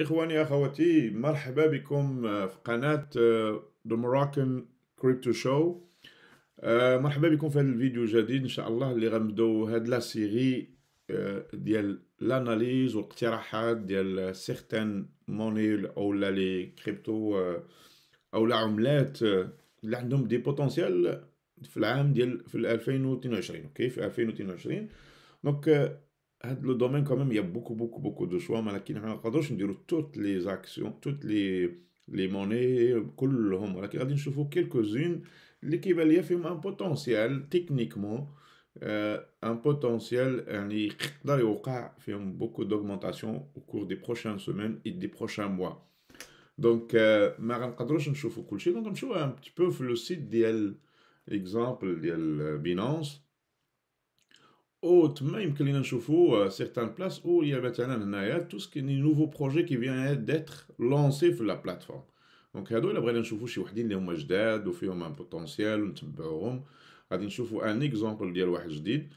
إخواني أخواتي مرحبا بكم في قناة The Moroccan Crypto Show. مرحبا بكم في هذا الفيديو الجديد إن شاء الله اللي غنبداو هاد لا سيري ديال الاناليز والاقتراحات ديال سيغتان موني أو لا لي كريبتو أو لا عملات اللي عندهم دي بوتنسيال في العام ديال في 2022. اوكي في 2022 دونك هاد لو دومين كوميم يا بوكو دو شوا ولكن ما نقدروش نديرو توت لي زاكسيون توت لي موني كلهم ولكن غادي نشوفو كيلكو زين اللي كيبان ليا فيهم ان بوتونسيال تكنيكمون ان بوتونسيال يعني يقدر يوقع فيهم بوكو دوغمونطاسيون او كور دي بروشان سيمين اي دي بروشان موا دونك ما غنقدروش نشوفو كلشي دونك نمشيو ان بتي بو في لو سيت ديال اكزامبل ديال بينانس او تما يمكن لينا نشوفو سيغتان بلاص او يا مثلا هنايا تو سكي نوفو بروجي كي فيان ديتر لونسي في لا بلاتفورم دونك هادو الا بغينا نشوفو شي وحدين اللي هما جداد وفيهم ان بوتونسيال ونتبعوهم غادي نشوفو ان اكزامبل ديال واحد جديد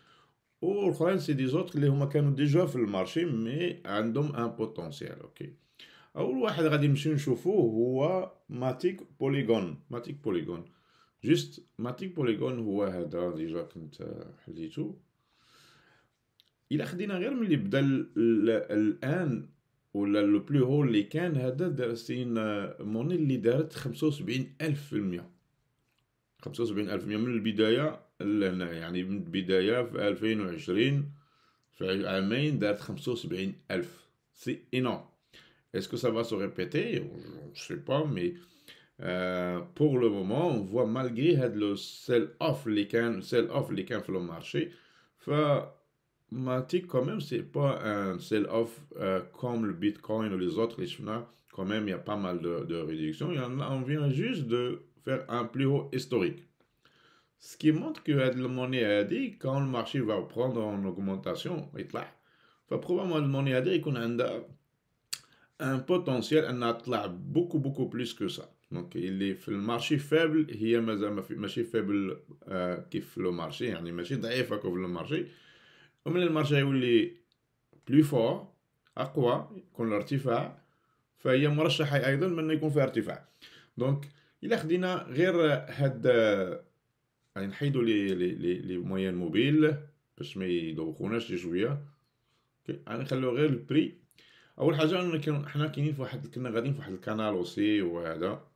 و الاخرين سي دي زوتر اللي هما كانوا ديجا في المارشي مي عندهم ان بوتونسيال. اوكي اول واحد غادي نمشيو نشوفوه هو ماتيك بوليغون. جوست ماتيك بوليغون هو هذا ديجا كنت حليتو. الا خدينا غير ملي بدا الان ولا لو بلو هول اللي كان هذا دارسين موني اللي دارت 75,000%. 75,000% من البداية لهنا يعني من البداية في 2020 في عامين دارت 75,000. سي énorme. Est-ce que ça va se répéter? Je sais pas, mais pour le moment, on voit malgré le sell-off اللي كان في المارشي ف Matic, quand même, c'est pas un sell-off comme le Bitcoin ou les autres, les Shuna. Quand même, il y a pas mal de réductions. On vient juste de faire un plus haut historique. Ce qui montre que le monnaie a dit, quand le marché va prendre en augmentation, il va probablement le monnaie a dit qu'on a un potentiel, on a beaucoup plus que ça. Donc, il est le marché faible, il y a un marché faible qui fait le marché, يعني ماشي ضعيفة كيف le marché. ومن المرجع يولي بلو فور اقوى يكون الارتفاع فهي مرشحه ايضا من يكون فيها ارتفاع. دونك الا خدينا غير هاد يعني نحيدو لي موين موبيل باش ما يدوخوناش شي شويه. يعني نخليو غير البري. اول حاجه انه حنا كاينين في واحد كنا غاديين في واحد الكانال اوسي وهذا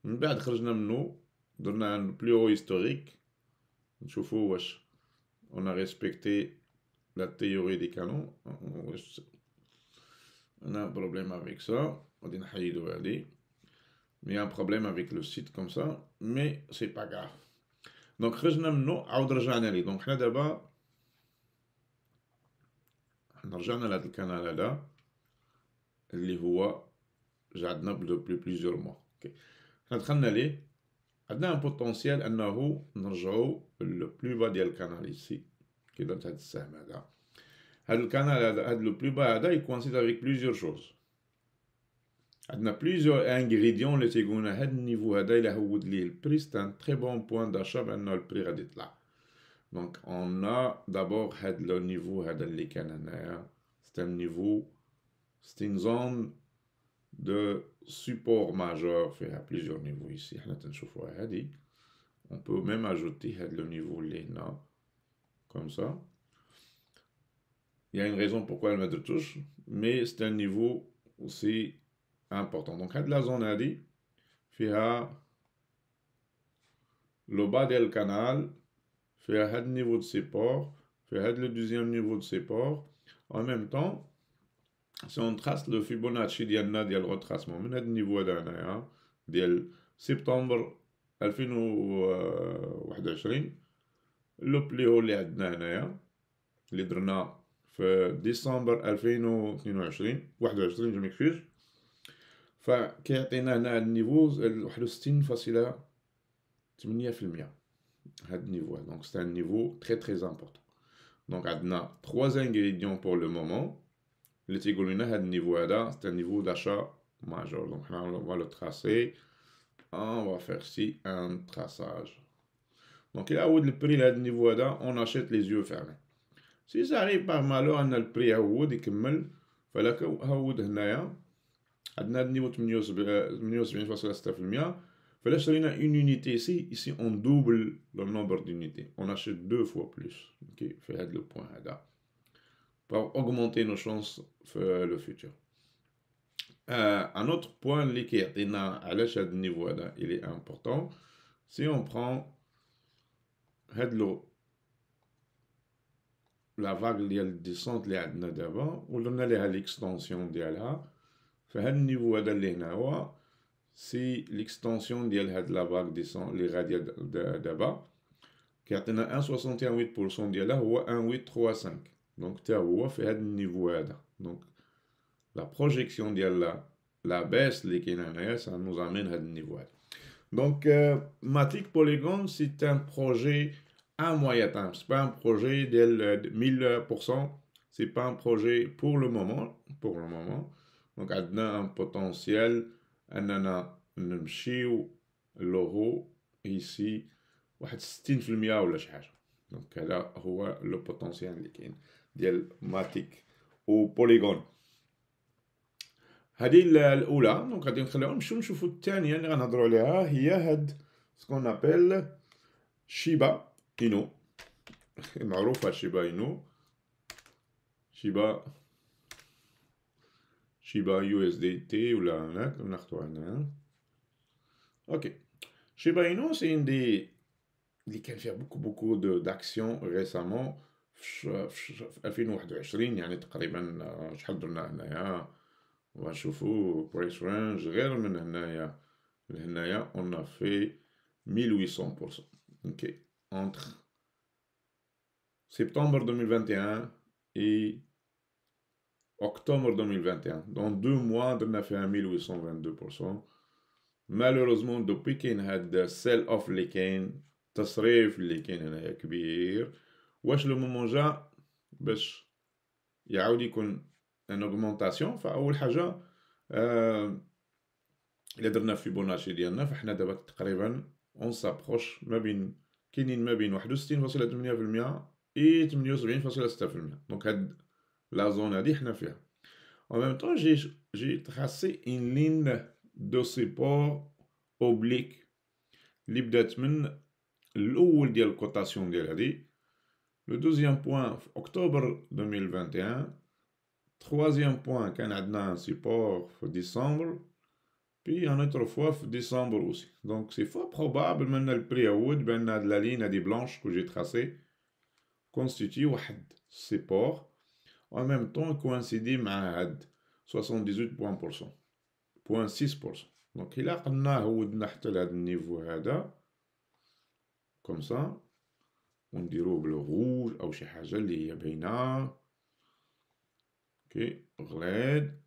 من بعد خرجنا منه درنا ان بلو هيستوريك نشوفو واش اون ريسبكتي la théorie des canons. On a un problème avec ça. On dit mais il y a un problème avec le site comme ça, mais c'est pas grave. Donc, خرجنا منه عاود رجعنا ليه. Donc, حنا دابا حنا رجعنا لهاد الكانال هذا اللي هو قعدنا depuis plusieurs mois. Okay. حنا دخلنا ليه عندنا ان بوتونسيال انه نرجعو لو بلو با ديال الكانال ici كي درت هاد السهم هذا. هاد الكانال هذا هاد لو بلو با هذا يكونسيد avec plusieurs choses. عندنا plusieurs ingrédients اللي تيقولنا هاد النيفو هذا إلا هود ليه البري c'est un très bon point d'achat بأنه البري غادي يطلع. Donc on a d'abord هاد لو نيفو هذا اللي كان هنايا c'est un niveau c'est une zone de support majeur فيها plusieurs niveaux ici حنا تنشوفوها هادي. On peut même ajouter هاد لو نيفو اللي هنا comme ça. Il y a une raison pourquoi elle me touche mais c'est un niveau aussi important. Donc هاد la zone هادي فيها le bas del canal فيها هاد niveau de support فيها هاد le deuxième niveau de support. En même temps si on trace le Fibonacci ديالنا ديال retracement من هاد النيفو هذا هنايا ديال سبتمبر 2021 لو بلي هو اللي عندنا هنايا اللي درنا في ديسمبر 2022 21 جو ميكسكوز فكيعطينا هنا هاد النيفو 61.8%. هاد النيفو donc c'est un niveau très important. Donc عندنا 3 ingrédients pour le moment اللي تيقولوا لنا هاد النيفو هذا c'est un niveau d'achat majeur. Donc là on va le tracer, on va faire ici un traçage. Donc il عود البري لهاد النيفو هذا on achète les yeux fermés. Si ça arrive par malheur ان البري هود يكمل فلا هود هنايا عندنا هاد النيفو 78.6%. فلا شرينا une unité ici on double le nombre d'unités, on achète 2 fois plus. Ok, في هاد le point هذا pour augmenter nos chances في le futur. Un autre point اللي كيعطينا علاش هاد النيفو هذا il est important, si on prend هاد la vague ديال الديسونت اللي عندنا دابا ودرنا ليها ليكستونسيون ديالها، فهاد النيفو هذا اللي هنا هو سي ليكستونسيون ديال هاد لا فاغ ديسون اللي غاديه دابا، كيعطينا 1.61% ديالها هو 1.835، دونك حتى هو في هاد النيفو هذا. دونك لا بروجيكسيون ديال لا بيس اللي كاينه هنايا سا نوز امين هاد النيفو هذا. دونك Matic Polygon c'est un projet à moyen terme, c'est pas un projet de 1000%, c'est pas un projet pour le moment. Donc on a un potentiel اننا نمشيو لورو ici واحد 60% ولا شي حاجه. دونك هذا هو لو بوتونسيال اللي كاين ديال ماتيك و بوليغون. هذه الاولى. دونك غادي نخليو نمشيو نشوفوا الثانيه اللي غنهضروا عليها، هي هاد سكون ابل شيبا اينو. معروفه شيبا اينو، شيبا يو اس دي تي ولا هناك ناخذوها هنا. اوكي، شيبا اينو سي ان دي اللي كان فيها بوكو داكسيون ريسامون في 2021، يعني تقريبا شحال درنا هنايا ونشوفوا بريس رانج غير من هنايا لهنايا on a fait 1800%. ok, entre septembre 2021 et octobre 2021, dans 2 mois on a fait 1822%. malheureusement depuis كاين هاد sell off اللي كاين، تصريف اللي كاين هنايا كبير، واش لو مومون جا باش يعاود يكون ان اوغمونطاسيون؟ فاول حاجه الا درنا فيبوناتشي ديالنا فحنا دابا تقريبا اون سابروش ما بين كاينين ما بين 61.8% و 78.6%. دونك هاد لا زون هادي حنا فيها. en même temps j'ai tracé une ligne de support oblique اللي بدات من الاول ديال الكوتاسيون ديال هادي. le deuxième point في octobre 2021. troisième point كان عندنا un support في décembre، puis un autre fois في décembre aussi. donc c'est fort probable من البري عود بان هاد لا لين هادي بلانش que j'ai tracé constitue واحد support en même temps coïncide مع هاد 78.6%. donc إلا قلنا هودنا حتى لهاد النيفو هذا كوم سا ونديروه بالغوج او شي حاجه اللي هي باينه. اوكي غلاد.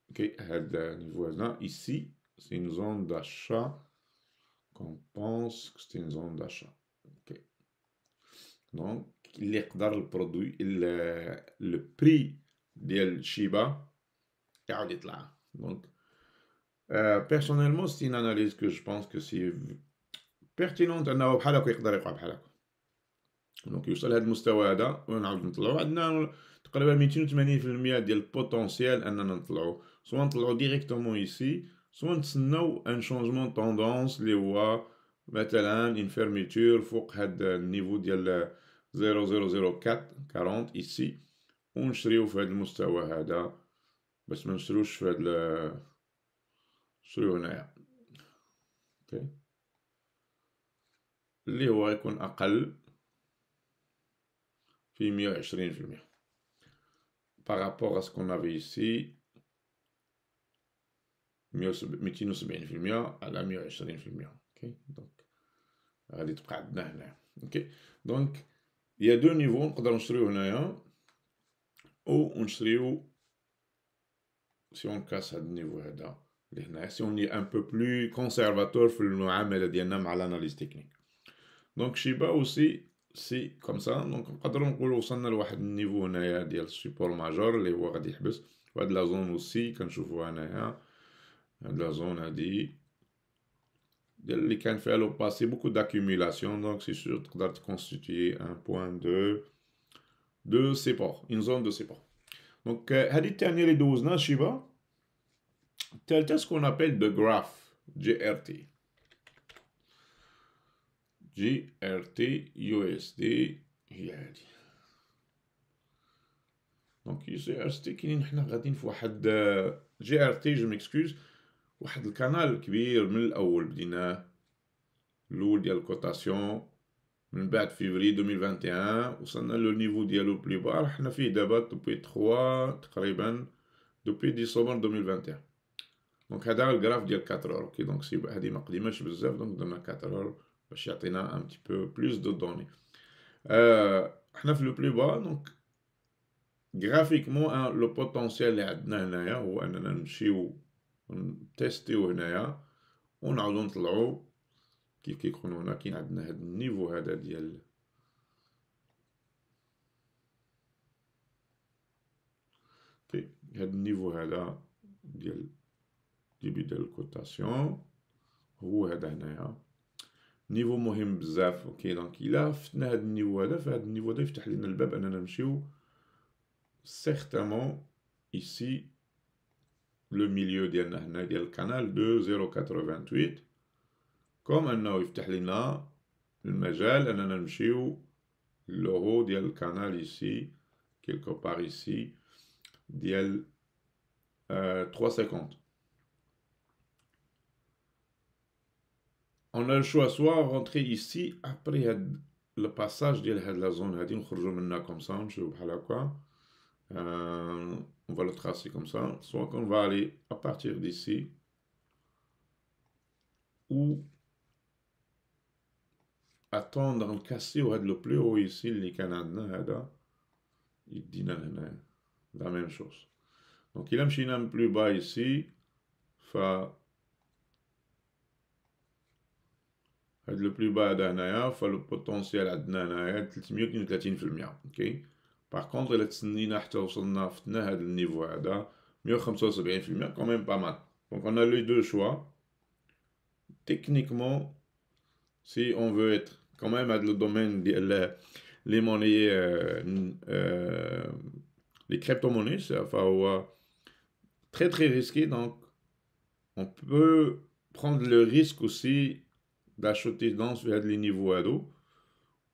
اوكي هذا النيفو هذا ici c'est une zone d'achat qu'on pense que c'est une zone d'achat. ok, donc اللي يقدر البرودوي لو بري ديال شيبا يعاود يطلع. donc personnellement c'est une analyse que je pense que c'est pertinente انه بحال هكا يقدر يوقع بحال هكا. دونك يوصل هذا المستوى هذا ونعاود نطلعو. عندنا تقريبا 280% ديال البوتونسيال اننا نطلعو، سواء نطلعو ديريكتومون ايسي، سواء نتسناو ان شونجمون طوندونس اللي هو مثلا ان فيرميتور فوق هاد النيفو ديال 0.00440 ايسي ونشريو في هاد المستوى هذا باش ما نشروش في هاد نشريو هنايا. اوكي اللي هو يكون اقل في 120% par rapport à ce qu'on avait ici 270% على 120%. اوكي دونك غادي تبقى عندنا هنا. اوكي دونك يا دو نيفو نقدروا نشريو هنايا او نشريو سي اون كاس هاد النيفو هذا اللي هنا، سي اون ان بو بلو كونسيرفاتور في المعامله ديالنا مع الاناليز تكنيك. دونك شيبا اوسي سي كوم سا. دونك نقدروا نقولوا وصلنا لواحد النيفو هنايا ديال السيبور ماجور اللي هو غادي يحبس، وهاد لا زون اوسي كنشوفوها هنايا. هاد لا زون هادي ديال اللي كان فيها لو باسي بوكو داكيمولاسيون، دونك سي سور تقدر تكونستيتيي ان بوين دو سيبور، اون زون دو سيبور. دونك هادي الثانيه اللي دوزنا شيبا الثالثة ce qu'on appelle the graph GRT USD هي هادي. دونك USD كاينين حنا غاديين في واحد GRT جو ميكسكوز واحد الكانال كبير من الاول بديناه الاول ديال الكوتاسيون من بعد فيفري 2021 وصلنا لو نيفو ديالو بلي با حنا فيه دابا دوبي 3 تقريبا دوبي ديسمبر 2021. دونك هذا الجراف ديال 4 اور اوكي. دونك سي هادي ما قديماش بزاف دونك درنا 4 اور باش يعطينا ان بتي بو بلوس دو دوني. حنا في لو بلي با دونك غرافيكمون لو بوتونسيال اللي عندنا هنايا هو اننا نمشيو نتيستيو هنايا ونعاودو نطلعو كيف كيكونوا هنا. كاين عندنا هاد النيفو هذا ديال هاد النيفو هذا ديال ديبي ديال الكوتاسيون هو هذا هنايا نيفو مهم بزاف. اوكي دونك الا فتنا هاد النيفو هذا فهاد النيفو هذا يفتح لنا الباب اننا نمشيو سيغتامون ايسي لو ميليو ديالنا هنا ديال القنال دو 0.88 كوم انه يفتح لنا المجال اننا نمشيو لوغو ديال القنال ايسي كيلكو بار ايسي ديال 3.50. On a le choix soit rentrer ici après le passage de la zone هادي نخرجوا منها comme ça نمشيو بحال هكا. On va le tracer comme ça, soit qu'on va aller à partir d'ici ou attendre نكاسيو هاد لو بلو هو ici اللي كان عندنا هذا يدينا لهنا la même chose. Donc إلا مشينا plus bas ici ف هاد لو بلو با هذا هنايا فلو بوتونسيال عندنا هنايا 332%. اوكي باغ كونطخ الا تسنينا حتى وصلنا فتنا هاد النيفو هذا 175% كوميم با مال. دونك اون ا لي دو شوا تكنيكمون سي اون فو اتر كوميم هاد لو دومين ديال لي موني لي كريبتو موني فهو très très risqué. Donc on peut prendre le risque aussi d'acheter dans ce niveau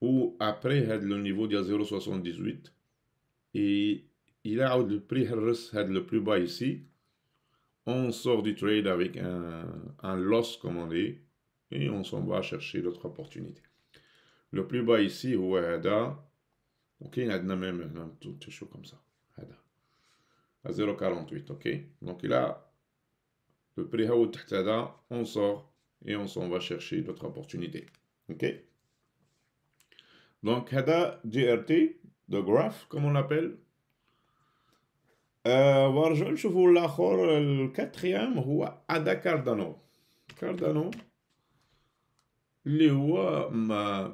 ou après le niveau de 0,78 et il a le prix le plus bas ici. On sort du trade avec un loss comme on dit et on s'en va chercher d'autres opportunités. Le plus bas ici هو هذا. ok عندنا même tout chaud comme ça هذا à 0,48. ok donc il a le prix هو تحت هذا. on sort et on s'en va chercher d'autres opportunités. Ok. Donc, هذا GRT, the graph, comme on l'appelle. ورجعوا نشوفوا الآخر الكاتريام هو ADA Cardano. Cardano اللي هو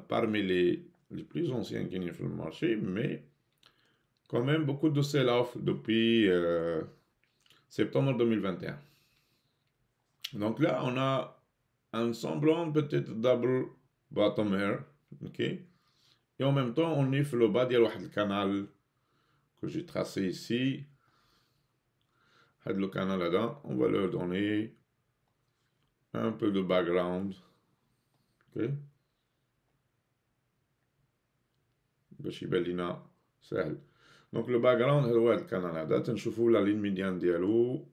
parmi les plus anciens qui sont sur le marché, mais quand même beaucoup de sell-off depuis septembre 2021. Donc là, on a un semblant peut-être double bottom here, ok, et en même temps on est le bas de canal que j'ai tracé ici. Le canal là-dedans, on va leur donner un peu de background, ok, donc le background هو le canal là-dedans. تنشوفوا la ligne médiane ديالو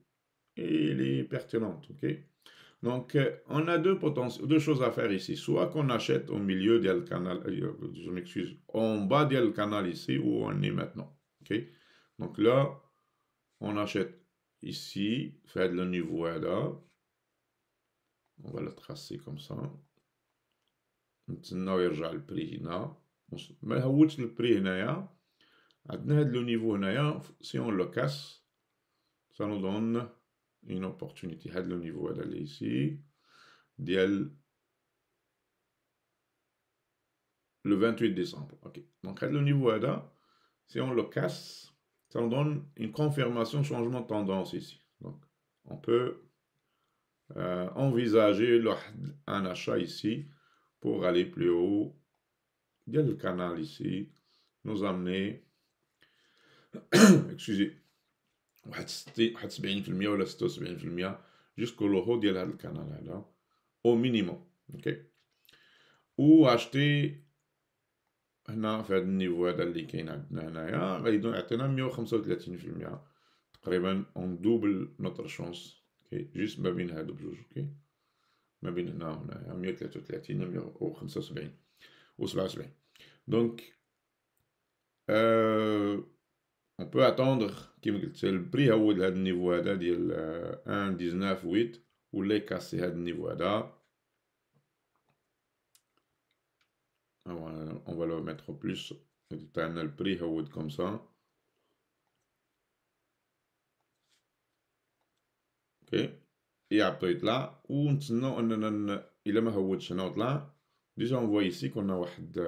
et elle est pertinente, ok. Donc, on a deux choses à faire ici. Soit qu'on achète au milieu du canal, je m'excuse, en bas du canal ici où on est maintenant. Ok. Donc là, on achète ici, fait le niveau là. On va le tracer comme ça. Maintenant, il y a le prix là. Mais où est le prix là? عندنا le niveau là. Si on le casse, ça nous donne une opportunité. Le niveau d'aller ici, le 28 décembre. Ok. Donc, le niveau là, si on le casse, ça nous donne une confirmation changement de tendance ici. Donc, on peut envisager un achat ici pour aller plus haut. Il y a le canal ici, nous amener, excusez, واحد 70% ولا 76% جوسكو لو هو ديال هاد الكانال هذا او مينيموم. اوكي، و اشتي هنا في هاد النيفو هذا اللي كاين عندنا هنايا غادي يعطينا 135% تقريبا اون دوبل نوتر شونس. اوكي، جوست ما بين هادو بجوج. اوكي، ما بين هنا وهنايا 133 175 و 77. دونك on peut attendre كيما قلت البري هو لهاد النيفو هذا ديال 1.19.8 ولا يكاسي هاد النيفو هذا. on va le mettre plus تاعنا البري هود comme ça. اوكي، يعطو يطلع ونتسناو اننا الا ما هودش هنا وطلع ديجا on voit ici qu'on a واحد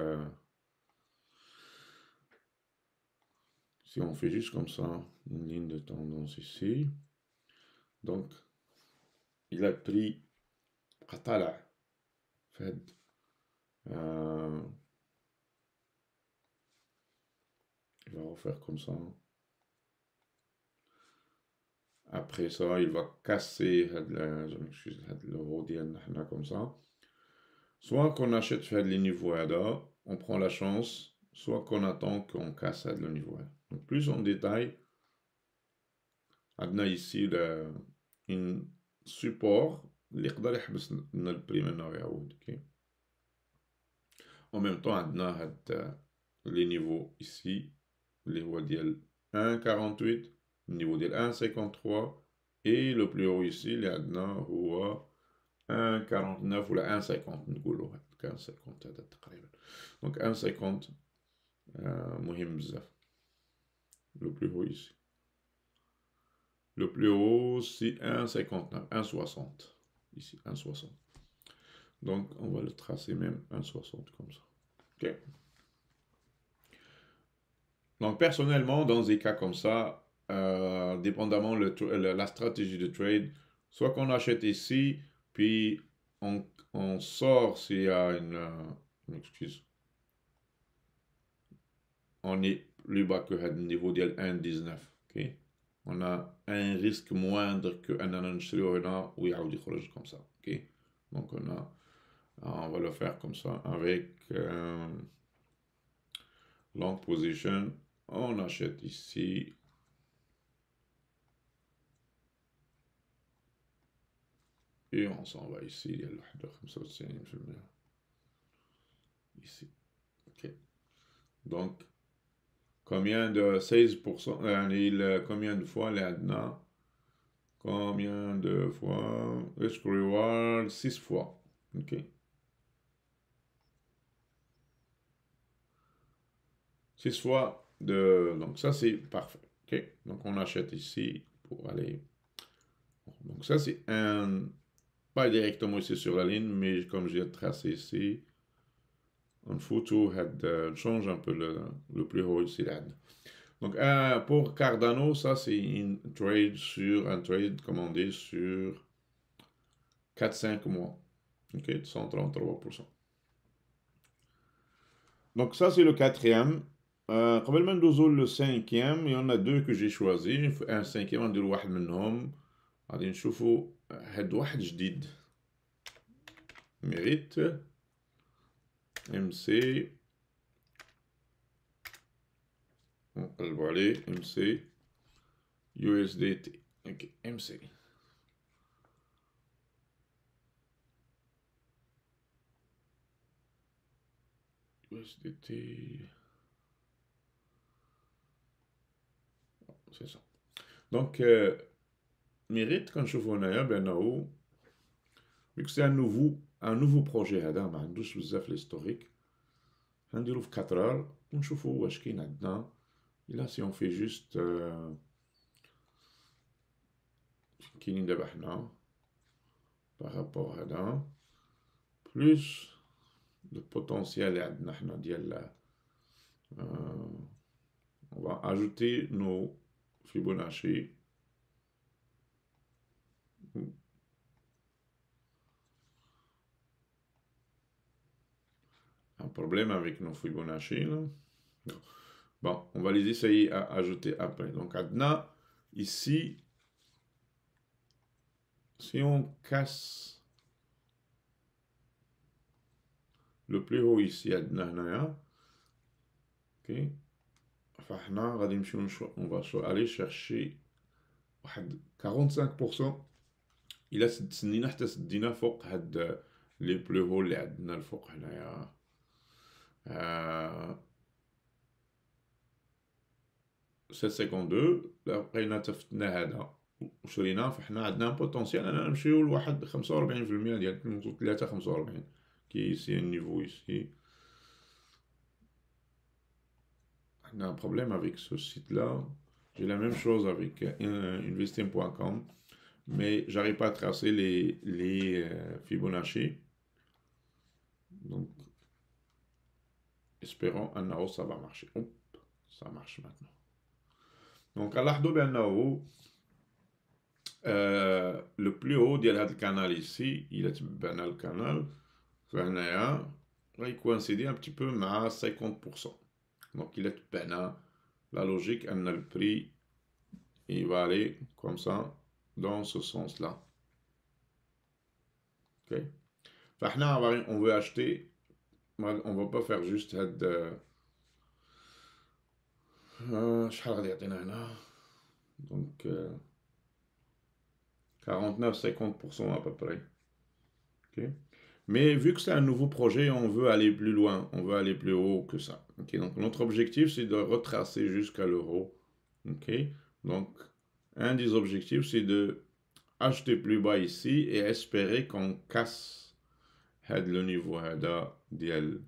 si on fait juste comme ça une ligne de tendance ici, donc il a pris طالع فهاد il va refaire comme ça. Après ça il va casser هاد le haut ديالنا حنا comme ça. Soit qu'on achète fait les niveaux هذا on prend la chance, soit qu'on attend qu'on casse le niveau. Donc plus en détail, on a ici un support اللي يقدر يحبس لنا البري منه ويعاود. اوكي، en même temps عندنا هاد les niveaux ici اللي هو ديال 1.48 النيفو ديال 1.53 et le plus haut ici اللي عندنا هو 1.49 ولا 1.50 نقولوا 1.50 هذا تقريبا. دونك 1.50 مهم بزاف. le plus haut ici, le plus haut c'est 1.59 1.60 ici 1.60. donc on va le tracer même 1.60 comme ça. Ok, donc personnellement dans des cas comme ça dépendamment la stratégie de trade, soit qu'on achète ici puis on sort s'il y a une excuse, on est plus bas que le niveau de 1.19. ok, on a un risque moindre que اننا نشتريو هنا ويعاود يخرج comme ça. ok, donc on va le faire comme ça avec long position. On achète ici et on s'en va ici il y a le 95% ici. ok, donc combien de 16% combien de fois là-dedans, combien de fois risk reward 6 fois. ok, 6 fois de, donc ça c'est parfait. ok, donc on achète ici pour aller, donc ça c'est un, pas directement ici sur la ligne mais comme j'ai tracé ici on photo change un peu le plus haut ici là. Donc pour Cardano ça c'est un trade commandé sur 4-5 mois. ok, 133%. donc ça c'est le quatrième. قبل ما ندوزو le cinquième il y en a deux que j'ai choisi. un cinquième نديرو واحد منهم غادي نشوفو هاد واحد جديد ميريت MC نقلبو عليه MC USDT. ok MC USDT c'est ça. donc ميريت كنشوفو هنايا بانه vu que c'est un nouveau projet هذا ما عندوش بزاف l'historique غنديرو في 4 heures ونشوفو واش كاين عندنا. là si on fait juste كاينين دابا حنا par rapport هذا plus le potentiel اللي عندنا حنا ديال on va ajouter nos Fibonacci. un problème avec nos Fibonacci là. bon on va les essayer à ajouter après. donc عندنا ici, si on casse le plus haut ici, ok, on va aller chercher 45%. إلا سنينا حتى سدينا فوق هاد لي بلو هو اللي عندنا الفوق هنايا 752. بقينا تفتنا هذا وشرينا، فحنا عندنا بوتونسيال اننا نمشيو لواحد 45% ديال 3.45 كي سي النيفو ici. On a un problème avec ce site-là. J'ai la même chose avec investing.com, mais j'arrive pas à tracer les Fibonacci. Donc, espérons un euro, ça va marcher. Hop, ça marche maintenant. Donc, à l'ardo le plus haut de le canal ici, il est bien le canal. Il coïncide un petit peu à 50%. Donc, il est bien la logique, le prix, il va aller comme ça, dans ce sens-là. Ok. On veut acheter, on va pas faire juste donc 49-50% à peu près. Okay. Mais vu que c'est un nouveau projet, on veut aller plus loin, on veut aller plus haut que ça. Okay. Donc notre objectif, c'est de retracer jusqu'à l'euro. Okay. Donc un des objectifs, c'est de acheter plus bas ici et espérer qu'on casse le niveau ديال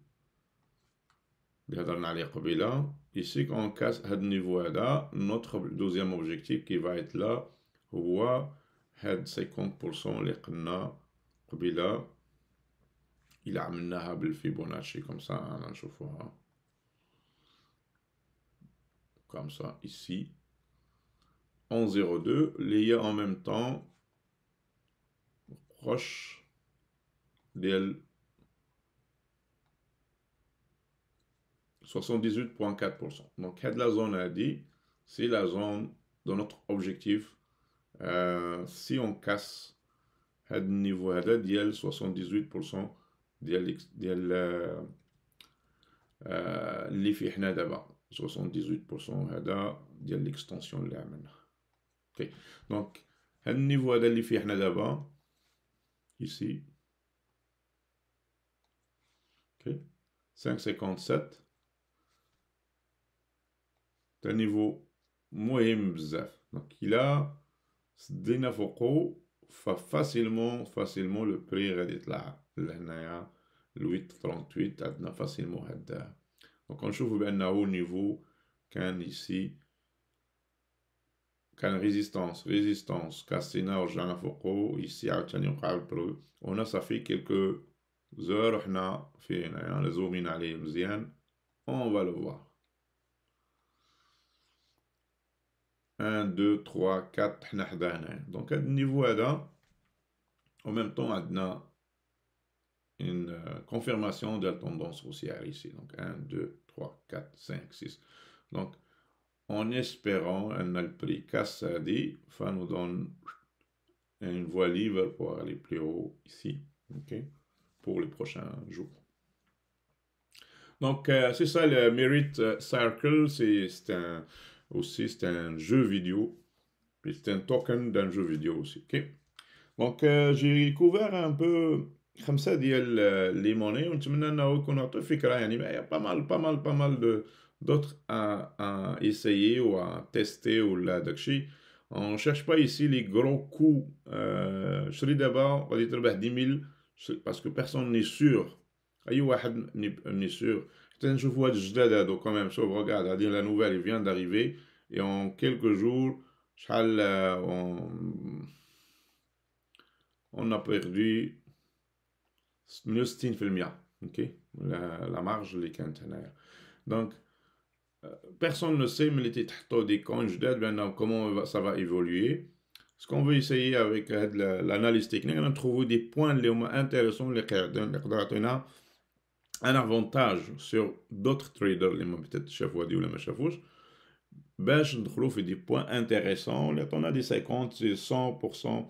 ici quand on casse le niveau notre deuxième objectif qui va être là هو 50% اللي قلنا قبيله إلا عملناها بالفيبوناتشي comme ça أنا نشوفوها comme ça ici en 0,2 اللي هي en même temps proche ديال 78.4%. Donc, la zone a dit, c'est la zone de notre objectif. Si on casse le niveau de 78% اللي في حنا دابا 78% هذا ديال l'extension اللي عملنا. OK. Donc, هذا النيفو هذا اللي في حنا دابا ici. OK. 5,57. C'est un niveau مهم بزاف. Donc il a سدينا فوقو facilement le prix غادي يطلع لهنايا 8.38 عندنا facilement هاد. Donc نشوفو بأنه النيفو كان ici كان résistance كاسينا ورجعنا فوقو ici عاوتاني وقع البرو. هنا صافي quelques heures وحنا في هنايا زومين عليه مزيان. On va le voir. 1, 2, 3, 4 حنا حدا هنايا. دونك هاد النيفو هذا en même temps عندنا une confirmation de la tendance haussière ici. Donc 1, 2, 3, 4, 5, 6. Donc en espérant le prix casse هادي nous donne une voie libre pour aller plus haut ici. Ok, pour les prochains jours. Donc c'est ça le Merit Circle, c'est un jeu vidéo, puis c'est un token d'un jeu vidéo aussi. Ok, donc j'ai couvert un peu 5 ديال les monnaies ونتمنى انه يكون عطوا فكره يعني il y a pas mal de d'autres à essayer ou à tester ou là داكشي. On cherche pas ici les gros coups. شري دابا غادي تربح 10 000 parce que personne n'est sûr. اي واحد n'est sûr. حتى نشوفوا هاد الجداد هادو quand même. شوف regarde هادي la nouvelle il vient d'arriver et en quelques jours شحال on a perdu 60%. Ok, la marge اللي كانت هنايا. Donc personne ne sait mais les تحطوا des coins جداد بأنه comment ça va évoluer. Ce qu'on veut essayer avec l'analyse technique, on trouve des points اللي هما intéressants اللي يقدروا يعطينا un avantage sur d'autres traders اللي ما peut-être شافوا هادي ولا ما شافوش. باش ندخلوا في des points intéressants. Là, on a des 50, c'est 100%.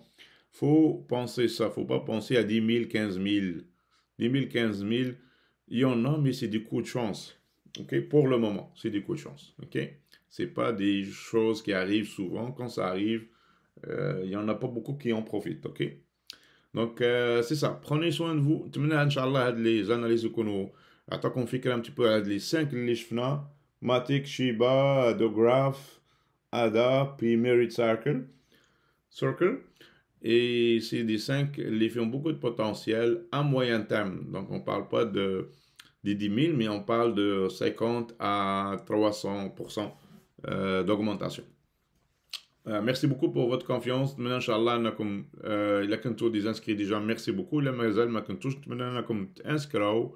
Faut penser ça, faut pas penser à 10 000, 15 000. 10 000, 15 000, il y en a, mais c'est des coups de chance. Ok, pour le moment, c'est des coups de chance. Ok, c'est pas des choses qui arrivent souvent. Quand ça arrive, il y en a pas beaucoup qui en profitent. Ok, donc c'est ça. Prenez soin de vous. Maintenant, Inch'Allah, les analyses qu'on attaquons fikra un petit peu à les 5 اللي شفنا Matic, Shiba, The Graph, Ada, puis Merit Circle. Et c'est des 5 les qui ont beaucoup de potentiel à moyen terme. Donc on ne parle pas des 10 000, mais on parle de 50 à 300% d'augmentation. Merci beaucoup pour votre confiance. Maintenant, Inch'Allah, il y a des inscrits déjà. Merci beaucoup. Les mazal, ma touche. Maintenant, inscrits.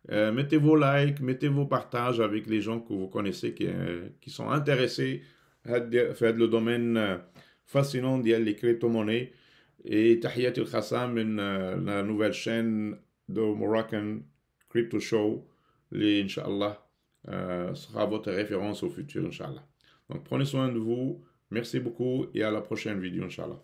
Mettez vos likes, mettez vos partages avec les gens que vous connaissez qui sont intéressés à faire le domaine fascinant des crypto-monnaies. Et tahiyat al-Khassam, la nouvelle chaîne de Moroccan Crypto Show, Inch'Allah, sera votre référence au futur, Inch'Allah. Donc prenez soin de vous. Merci beaucoup et à la prochaine vidéo, Inch'Allah.